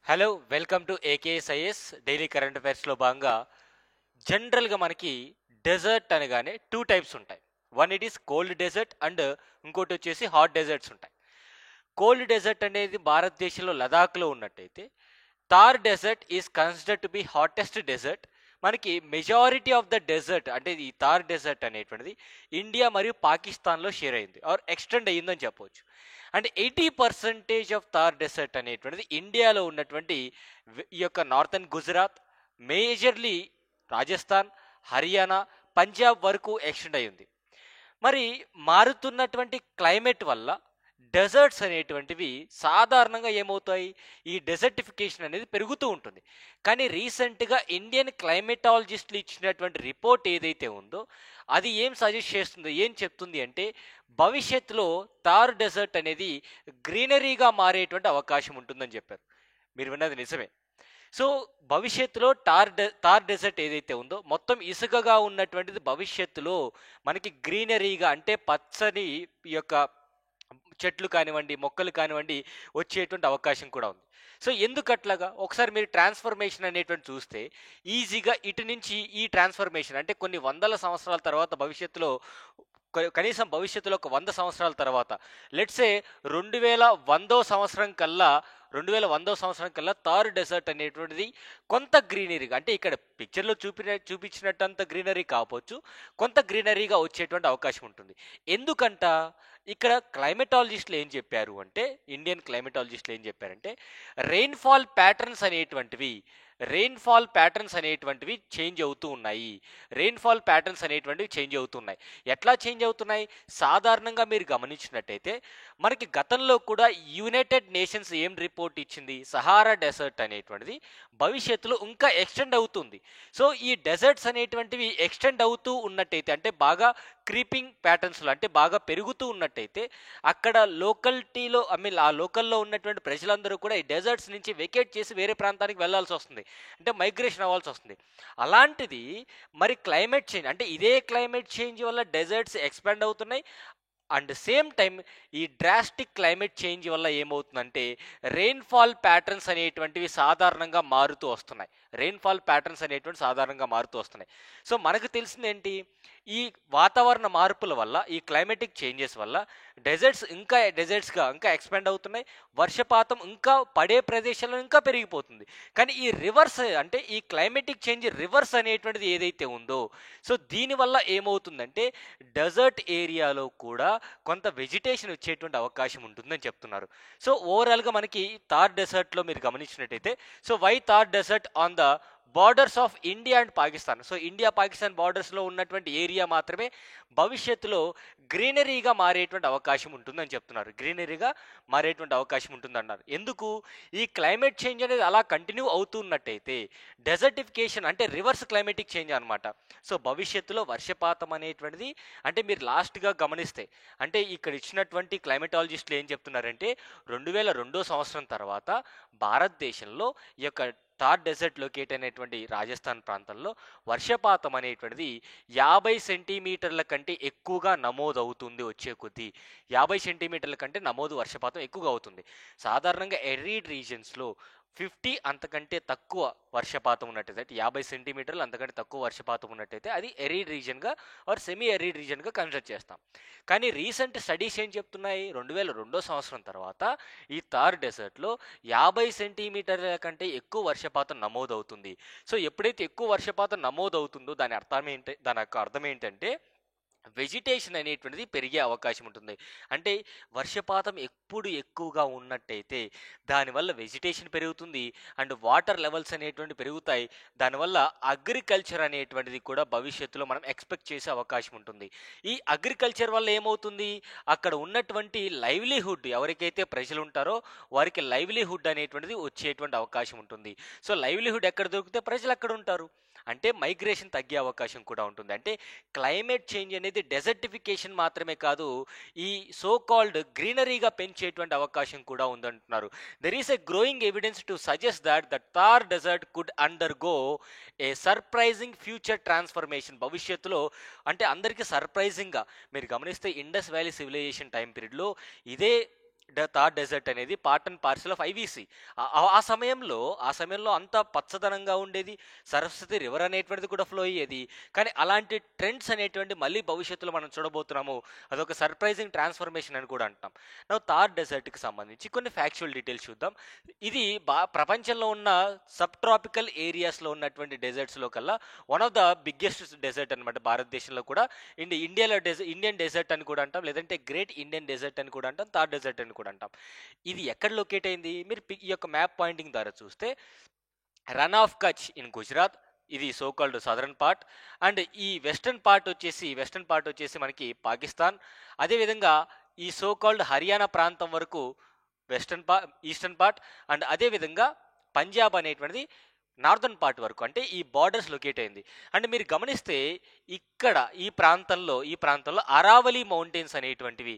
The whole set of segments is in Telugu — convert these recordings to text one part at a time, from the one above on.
Hello welcome to AKSIS daily current అఫైర్స్లో భాగంగా జనరల్గా మనకి డెజర్ట్ అనగానే టూ టైప్స్ ఉంటాయి. One it is cold desert and ఇంకోటి వచ్చేసి హాట్ డెజర్ట్స్ ఉంటాయి. కోల్డ్ డెజర్ట్ అనేది భారతదేశంలో లదాఖ్లో ఉన్నట్టయితే Thar desert is considered to be hottest desert. మనకి మెజారిటీ ఆఫ్ ద డెజర్ట్ అంటే ఈ థార్ డెజర్ట్ అనేటువంటిది ఇండియా మరియు పాకిస్తాన్లో షేర్ అయింది ఆర్ ఎక్స్టెండ్ అయ్యిందని చెప్పవచ్చు. అంటే 80% ఆఫ్ థార్ డెసర్ట్ అనేటువంటిది ఇండియాలో ఉన్నటువంటి ఈ యొక్క నార్థన్ గుజరాత్, మేజర్లీ రాజస్థాన్, హర్యానా, పంజాబ్ వరకు ఎక్స్టెండ్ అయి ఉంది. మరి మారుతున్నటువంటి క్లైమేట్ వల్ల డెజర్ట్స్ అనేటువంటివి సాధారణంగా ఏమవుతాయి, ఈ డెజర్టిఫికేషన్ అనేది పెరుగుతూ ఉంటుంది. కానీ రీసెంట్గా ఇండియన్ క్లైమేటాలజిస్టులు ఇచ్చినటువంటి రిపోర్ట్ ఏదైతే ఉందో అది ఏం సజెస్ట్ చేస్తుంది, ఏం చెప్తుంది అంటే భవిష్యత్తులో థార్ డెజర్ట్ అనేది గ్రీనరీగా మారేటువంటి అవకాశం ఉంటుందని చెప్పారు. మీరు విన్నది నిజమే. సో భవిష్యత్తులో థార్ డెజర్ట్ ఏదైతే ఉందో మొత్తం ఇసుకగా ఉన్నటువంటిది భవిష్యత్తులో మనకి గ్రీనరీగా అంటే పచ్చని ఈ యొక్క చెట్లు కానివ్వండి, మొక్కలు కానివ్వండి వచ్చేటువంటి అవకాశం కూడా ఉంది. సో ఎందుకు అట్లాగా ఒకసారి మీరు ట్రాన్స్ఫర్మేషన్ అనేటువంటి చూస్తే ఈజీగా ఇటు నుంచి ఈ ట్రాన్స్ఫర్మేషన్ అంటే కొన్ని వందల సంవత్సరాల తర్వాత భవిష్యత్తులో కనీసం భవిష్యత్తులో ఒక 100 సంవత్సరాల తర్వాత లెట్సే 2100 సంవత్సరం కల్లా థార్ డెజర్ట్ అనేటువంటిది కొంత గ్రీనరీగా అంటే ఇక్కడ పిక్చర్లో చూపించినట్టంత గ్రీనరీ కావచ్చు, కొంత గ్రీనరీగా వచ్చేటువంటి అవకాశం ఉంటుంది. ఎందుకంట ఇక్కడ క్లైమేటాలజిస్టులు ఏం చెప్పారు అంటే ఇండియన్ క్లైమేటాలజిస్టులు ఏం చెప్పారంటే రెయిన్ఫాల్ ప్యాటర్న్స్ అనేటువంటివి చేంజ్ అవుతూ ఉన్నాయి. ఎట్లా చేంజ్ అవుతున్నాయి? సాధారణంగా మీరు గమనించినట్టయితే మనకి గతంలో కూడా యునైటెడ్ నేషన్స్ ఏం రిపోర్ట్ ఇచ్చింది, సహారా డెజర్ట్ అనేటువంటిది భవిష్యత్తులో ఇంకా ఎక్స్టెండ్ అవుతుంది. సో ఈ డెజర్ట్స్ అనేటువంటివి ఎక్స్టెండ్ అవుతూ ఉన్నట్టయితే అంటే బాగా క్రీపింగ్ ప్యాటర్న్స్లో అంటే బాగా పెరుగుతూ ఉన్నట్టయితే అక్కడ లోకల్టీలో ఆ లోకల్లో ఉన్నటువంటి ప్రజలందరూ కూడా ఈ డెజర్ట్స్ నుంచి వెకేట్ చేసి వేరే ప్రాంతానికి వెళ్ళాల్సి వస్తుంది, అంటే మైగ్రేషన్ అవ్వాల్సి వస్తుంది. అలాంటిది మరి క్లైమేట్ చేంజ్ అంటే ఇదే క్లైమేట్ చేంజ్ వల్ల డెజర్ట్స్ ఎక్స్పాండ్ అవుతున్నాయి. అండ్ సేమ్ టైం ఈ డ్రాస్టిక్ క్లైమేట్ చేంజ్ వల్ల ఏమవుతుందంటే రెయిన్ఫాల్ ప్యాటర్న్స్ అనేటువంటివి సాధారణంగా మారుతూ వస్తున్నాయి. సో మనకు తెలిసింది ఏంటి, ఈ వాతావరణ మార్పుల వల్ల ఈ క్లైమేటిక్ చేంజెస్ వల్ల డెజర్ట్స్గా ఇంకా ఎక్స్పాండ్ అవుతున్నాయి. వర్షపాతం ఇంకా పడే ప్రదేశాల్లో ఇంకా పెరిగిపోతుంది. కానీ ఈ రివర్స్ అంటే ఈ క్లైమేటిక్ చేంజ్ రివర్స్ అనేటువంటిది ఏదైతే ఉందో సో దీనివల్ల ఏమవుతుందంటే డెజర్ట్ ఏరియాలో కూడా కొంత వెజిటేషన్ వచ్చేటువంటి అవకాశం ఉంటుందని చెప్తున్నారు. సో ఓవరాల్గా మనకి థార్ డెసర్ట్లో మీరు గమనించినట్టయితే so why Thar desert on the borders of India and Pakistan. So India Pakistan బార్డర్స్లో ఉన్నటువంటి ఏరియా మాత్రమే భవిష్యత్తులో గ్రీనరీగా మారేటువంటి అవకాశం ఉంటుందని చెప్తున్నారు. ఎందుకు? ఈ క్లైమేట్ చేంజ్ అనేది అలా కంటిన్యూ అవుతున్నట్టయితే డెజర్టిఫికేషన్ అంటే రివర్స్ క్లైమేటిక్ చేంజ్ అనమాట. సో భవిష్యత్తులో వర్షపాతం అనేటువంటిది అంటే మీరు లాస్ట్గా గమనిస్తే అంటే ఇక్కడ ఇచ్చినటువంటి క్లైమేటాలజిస్టులు ఏం చెప్తున్నారంటే 2002 సంవత్సరం తర్వాత భారతదేశంలో ఈ యొక్క థార్ డెజర్ట్ లొకేట్ అయినటువంటి రాజస్థాన్ ప్రాంతంలో వర్షపాతం అనేటువంటిది 50 సెంటీమీటర్ల కంటే ఎక్కువగా నమోదవుతుంది. వచ్చే కొద్దీ 50 సెంటీమీటర్ల కంటే వర్షపాతం ఎక్కువగా అవుతుంది. సాధారణంగా ఎరీడ్ రీజన్స్లో 50 అంతకంటే తక్కువ వర్షపాతం ఉన్నట్టయితే 50 సెంటీమీటర్లు అంతకంటే తక్కువ వర్షపాతం ఉన్నట్టయితే అది ఎరీడ్ రీజన్గా ఆర్ సెమీ ఎరీడ్ రీజన్గా కన్సిడర్ చేస్తాం. కానీ రీసెంట్ స్టడీస్ ఏం చెప్తున్నాయి, 2002 సంవత్సరం తర్వాత ఈ థార్ డెజర్ట్లో 50 సెంటీమీటర్ల కంటే ఎక్కువ వర్షపాతం నమోదవుతుంది. సో ఎప్పుడైతే ఎక్కువ వర్షపాతం నమోదవుతుందో దాని అర్థం ఏంటంటే వెజిటేషన్ అనేటువంటిది పెరిగే అవకాశం ఉంటుంది. అంటే వర్షపాతం ఎప్పుడు ఎక్కువగా ఉన్నట్టయితే దానివల్ల వెజిటేషన్ పెరుగుతుంది అండ్ వాటర్ లెవెల్స్ అనేటువంటి పెరుగుతాయి. దానివల్ల అగ్రికల్చర్ అనేటువంటిది కూడా భవిష్యత్తులో మనం ఎక్స్పెక్ట్ చేసే అవకాశం ఉంటుంది. ఈ అగ్రికల్చర్ వల్ల ఏమవుతుంది, అక్కడ ఉన్నటువంటి లైవ్లీహుడ్ ఎవరికైతే ప్రజలు ఉంటారో వారికి లైవ్లీహుడ్ అనేటువంటిది వచ్చేటువంటి అవకాశం ఉంటుంది. సో లైవ్లీహుడ్ ఎక్కడ దొరికితే ప్రజలు అక్కడ ఉంటారు, అంటే మైగ్రేషన్ తగ్గే అవకాశం కూడా ఉంటుంది. అంటే క్లైమేట్ చేంజ్ అనేది డెజర్టిఫికేషన్ మాత్రమే కాదు, ఈ సో కాల్డ్ గ్రీనరీగా పెంచేటువంటి అవకాశం కూడా ఉందంటున్నారు. There is a growing evidence to suggest that the Thar desert could undergo a surprising future transformation. భవిష్యత్తులో అంటే అందరికీ సర్ప్రైజింగ్గా మీరు గమనిస్తే ఇండస్ వ్యాలీ సివిలైజేషన్ టైం పీరియడ్లో ఇదే థార్ డెజర్ట్ అనేది part and parcel of IVC. ఆ సమయంలో అంత పచ్చదనంగా ఉండేది. సరస్వతి రివర్ అనేటువంటిది కూడా ఫ్లో అయ్యేది. కానీ అలాంటి ట్రెండ్స్ అనేటువంటి మళ్ళీ భవిష్యత్తులో మనం చూడబోతున్నాము. అదొక సర్ప్రైజింగ్ ట్రాన్స్ఫర్మేషన్ అని కూడా అంటాం. థార్ డెజర్ట్కి సంబంధించి కొన్ని ఫ్యాక్చువల్ డీటెయిల్స్ చూద్దాం. ఇది ప్రపంచంలో ఉన్న సబ్ ట్రాపికల్ ఏరియాస్లో ఉన్నటువంటి డెజర్ట్స్లో కల్లా one of the biggest desert అనమాట. భారతదేశంలో కూడా ఇండియాలో ఇండియన్ డెజర్ట్ అని కూడా అంటాం, లేదంటే గ్రేట్ ఇండియన్ డెజర్ట్ అని కూడా అంటాం, థార్ డెజర్ట్ అని కూడా అంటాం. ఇది ఎక్కడ లొకేట్ అయింది? మీరు ఈ యొక్క మ్యాప్ పాయింటింగ్ ద్వారా చూస్తే run of Kutch in Gujarat, ఇది so called southern part. And ఈ వెస్టర్న్ పార్ట్ వచ్చేసి మనకి పాకిస్తాన్. అదేవిధంగా ఈ సో కాల్డ్ హర్యానా ప్రాంతం వరకు ఈస్టర్న్ పార్ట్. అండ్ అదేవిధంగా పంజాబ్ అనేటువంటిది నార్దర్న్ పార్ట్ వరకు, అంటే ఈ బార్డర్స్ లొకేట్ అయింది. అండ్ మీరు గమనిస్తే ఇక్కడ ఈ ప్రాంతంలో అరావలి మౌంటైన్స్ అనేటువంటివి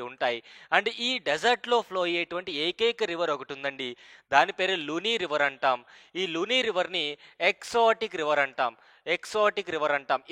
ఉంటాయి. అండ్ ఈ డెజర్ట్లో ఫ్లో అయ్యేటువంటి ఏకైక రివర్ ఒకటి ఉందండి. దాని పేరు లూనీ రివర్ అంటాం. ఈ లూనీ రివర్ని ఎక్సోటిక్ రివర్ అంటాం.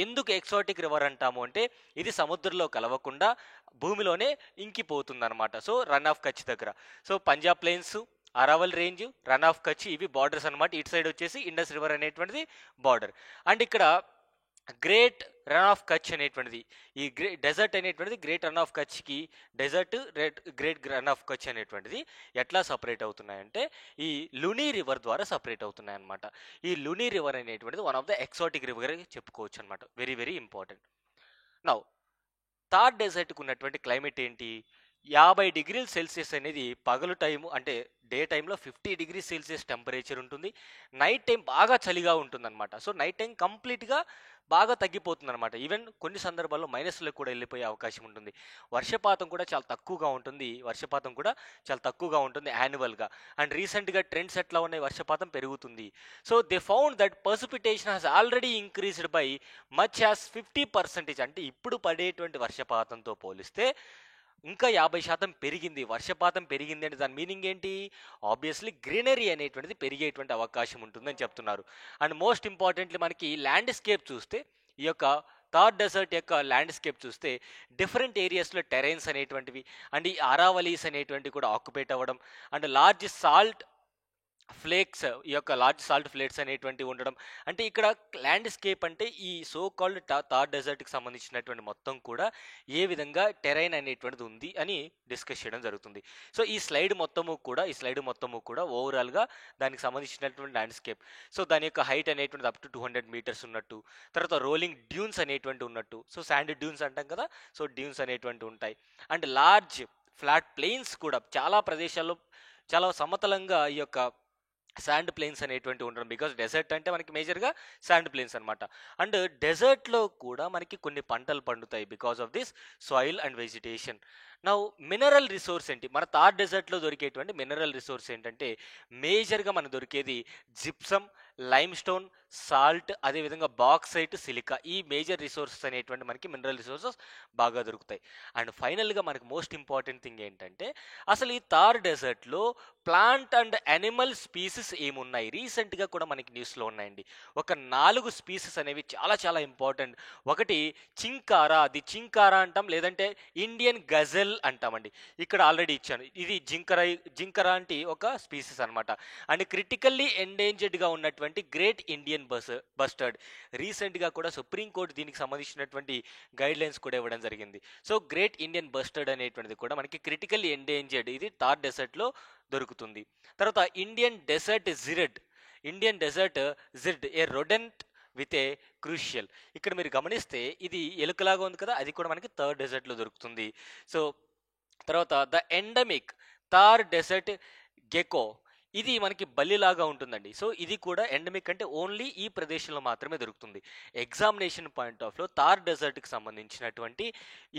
ఎందుకు ఎక్సోటిక్ రివర్ అంటాము అంటే ఇది సముద్రంలో కలవకుండా భూమిలోనే ఇంకిపోతుంది అనమాట. సో రన్ ఆఫ్ కచ్ దగ్గర, so Punjab plains, Aravalli range, run of Kutch, ఇవి బార్డర్స్ అనమాట. ఇటు సైడ్ వచ్చేసి ఇండస్ రివర్ అనేటువంటిది బార్డర్. అండ్ ఇక్కడ గ్రేట్ రన్ ఆఫ్ కచ్ అనేటువంటిది, ఈ డెజర్ట్ అనేటువంటిది గ్రేట్ రన్ ఆఫ్ కచ్కి గ్రేట్ రన్ ఆఫ్ కచ్ అనేటువంటిది ఎట్లా సపరేట్ అవుతున్నాయంటే ఈ లునీ రివర్ ద్వారా సపరేట్ అవుతున్నాయి అనమాట. ఈ లునీ రివర్ అనేటువంటిది one of the exotic river చెప్పుకోవచ్చు అనమాట. Very very important. Now Thar డెజర్ట్కి ఉన్నటువంటి క్లైమేట్ ఏంటి? 50 డిగ్రీల సెల్సియస్ అనేది పగలు టైము, అంటే డే టైంలో 50 డిగ్రీ సెల్సియస్ టెంపరేచర్ ఉంటుంది. నైట్ టైం బాగా చలిగా ఉంటుందన్నమాట. సో నైట్ టైం కంప్లీట్గా బాగా తగ్గిపోతుంది అనమాట. ఈవెన్ కొన్ని సందర్భాల్లో మైనస్లో కూడా వెళ్ళిపోయే అవకాశం ఉంటుంది. వర్షపాతం కూడా చాలా తక్కువగా ఉంటుంది యాన్యువల్గా. అండ్ రీసెంట్గా ట్రెండ్స్ ఎట్లా ఉన్నాయి? వర్షపాతం పెరుగుతుంది. So they found that precipitation has already increased by much as 50%. అంటే ఇప్పుడు పడేటువంటి వర్షపాతంతో పోలిస్తే ఇంకా 50% పెరిగింది. వర్షపాతం పెరిగింది అంటే దాని మీనింగ్ ఏంటి? ఆబ్వియస్లీ గ్రీనరీ అనేటువంటిది పెరిగేటువంటి అవకాశం ఉంటుందని చెప్తున్నారు. అండ్ మోస్ట్ ఇంపార్టెంట్లీ మనకి ల్యాండ్స్కేప్ చూస్తే, ఈ యొక్క థార్ డెజర్ట్ యొక్క ల్యాండ్స్కేప్ చూస్తే డిఫరెంట్ ఏరియాస్లో టెరైన్స్ అనేటువంటివి, అండ్ ఈ అరావలీస్ అనేటువంటివి కూడా ఆక్యుపేట్ అవ్వడం, అండ్ లార్జ్ సాల్ట్ ఫ్లేక్స్ అనేటువంటివి ఉండడం. అంటే ఇక్కడ ల్యాండ్స్కేప్ అంటే ఈ సో కాల్డ్ థార్ డెజర్ట్కి సంబంధించినటువంటి మొత్తం కూడా ఏ విధంగా టెరైన్ అనేటువంటిది ఉంది అని డిస్కస్ చేయడం జరుగుతుంది. సో ఈ స్లైడ్ మొత్తము కూడా ఓవరాల్గా దానికి సంబంధించినటువంటి ల్యాండ్స్కేప్. సో దాని యొక్క హైట్ అనేటువంటిది అప్ టు 200 మీటర్స్ ఉన్నట్టు, తర్వాత రోలింగ్ డ్యూన్స్ అనేటువంటి ఉన్నట్టు. సో శాండ్ డ్యూన్స్ అంటాం కదా, సో డ్యూన్స్ అనేటువంటి ఉంటాయి. అండ్ లార్జ్ ఫ్లాట్ ప్లెయిన్స్ కూడా చాలా ప్రదేశాల్లో చాలా సమతలంగా ఈ యొక్క శాండ్ ప్లేన్స్ అనేటువంటి ఉండడం. బికాస్ డెజర్ట్ అంటే మనకి మేజర్గా శాండ్ ప్లేన్స్ అనమాట. అండ్ డెజర్ట్లో కూడా మనకి కొన్ని పంటలు పండుతాయి because of this soil and vegetation. నా మినరల్ రిసోర్స్ ఏంటి? మన థార్ డెజర్ట్లో దొరికేటువంటి మినరల్ రిసోర్స్ ఏంటంటే మేజర్గా మనకు దొరికేది జిప్సమ్, లైమ్ స్టోన్, సాల్ట్, అదేవిధంగా బాక్సైట్, సిలికా. ఈ మేజర్ రిసోర్సెస్ అనేటువంటి మనకి మినరల్ రిసోర్సెస్ బాగా దొరుకుతాయి. అండ్ ఫైనల్గా మనకి మోస్ట్ ఇంపార్టెంట్ థింగ్ ఏంటంటే అసలు ఈ థార్ డెజర్ట్లో ప్లాంట్ అండ్ యానిమల్ స్పీసెస్ ఏమున్నాయి? రీసెంట్గా కూడా మనకి న్యూస్లో ఉన్నాయండి. ఒక 4 స్పీసెస్ అనేవి చాలా చాలా ఇంపార్టెంట్. ఒకటి చింకారా, అది చింకారా అంటాం, లేదంటే ఇండియన్ గజల్ అంటామండి. ఇక్కడ ఆల్రెడీ ఇచ్చాను. ఇది జింకరా అంటే ఒక స్పీసెస్ అనమాట. అండ్ క్రిటికల్లీ ఎండేంజర్డ్గా ఉన్నటువంటి గ్రేట్ ఇండియన్ బస్టర్డ్. రీసెంట్గా కూడా సుప్రీంకోర్టు దీనికి సంబంధించినటువంటి గైడ్ లైన్స్ కూడా ఇవ్వడం జరిగింది. సో గ్రేట్ ఇండియన్ బస్టర్డ్ అనేటువంటిది కూడా మనకి క్రిటికల్లీ ఎండేంజర్డ్, ఇది థార్ డెజర్ట్లో దొరుకుతుంది. తర్వాత Indian desert jird, a rodent with a crucial. ఇక్కడ మీరు గమనిస్తే ఇది ఎలుకలాగా ఉంది కదా, అది కూడా మనకి థార్ డెజర్ట్లో దొరుకుతుంది. సో తర్వాత the endemic Thar desert gecko, ఇది మనకి బల్లిలాగా ఉంటుందండి. సో ఇది కూడా ఎండమిక్, అంటే ఓన్లీ ఈ ప్రదేశంలో మాత్రమే దొరుకుతుంది. ఎగ్జామినేషన్ పాయింట్ ఆఫ్ లో థార్ డెజర్ట్కి సంబంధించినటువంటి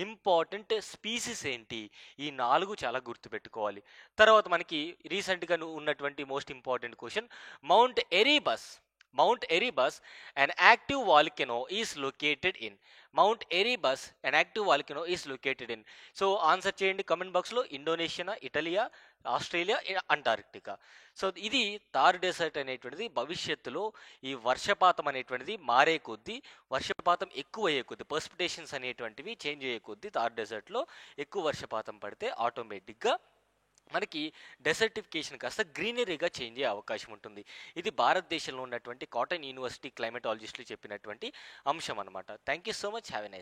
ఇంపార్టెంట్ స్పీసీస్ ఏంటి? ఈ 4 చాలా గుర్తుపెట్టుకోవాలి. తర్వాత మనకి రీసెంట్గా ఉన్నటువంటి most important question, Mount Erebus Mount Erebus, an active volcano is located in. Mount Erebus, an active volcano is located in. So answer చేయండి కమెంట్ బాక్స్లో. Indonesia, Italia, Australia, Antarctica. So ఇది థార్ డెసర్ట్ అనేటువంటిది భవిష్యత్తులో ఈ వర్షపాతం అనేటువంటిది మారే కొద్దీ, వర్షపాతం ఎక్కువ అయ్యే కొద్దీ, పర్స్పిటేషన్స్ అనేటువంటివి చేంజ్ అయ్యే కొద్దీ థార్ డెసర్ట్లో ఎక్కువ వర్షపాతం పడితే ఆటోమేటిక్గా మనకి డెసర్టిఫికేషన్ కాస్త గ్రీనరీగా చేంజ్ అయ్యే అవకాశం ఉంటుంది. ఇది భారతదేశంలో ఉన్నటువంటి కాటన్ యూనివర్సిటీ క్లైమటాలజిస్టులు చెప్పినటువంటి అంశం అనమాట. Thank you so much. Have a nice